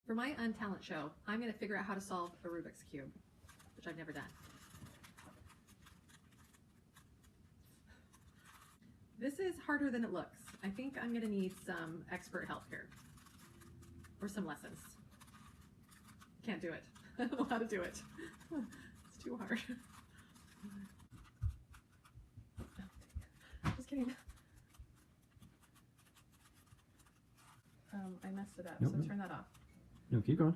For my Untalent show, I'm going to figure out how to solve a Rubik's Cube, which I've never done. This is harder than it looks. I think I'm going to need some expert help here, or some lessons. Can't do it. I don't know how to do it. It's too hard. Just kidding. I messed it up, Nope, so nope. turn that off. No, keep going.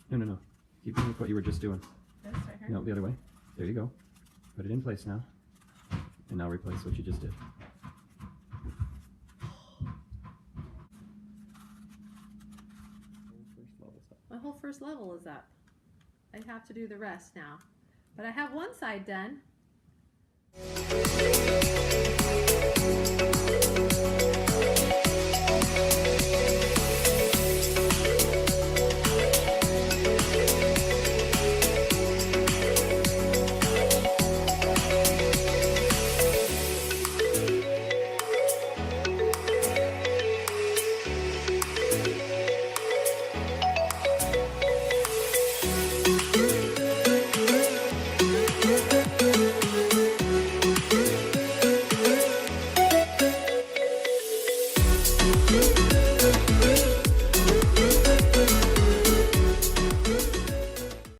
No. Keep going with what you were just doing. This right here? No, the other way. There you go. Put it in place now. And now replace what you just did. My whole first level is up. I have to do the rest now. But I have one side done.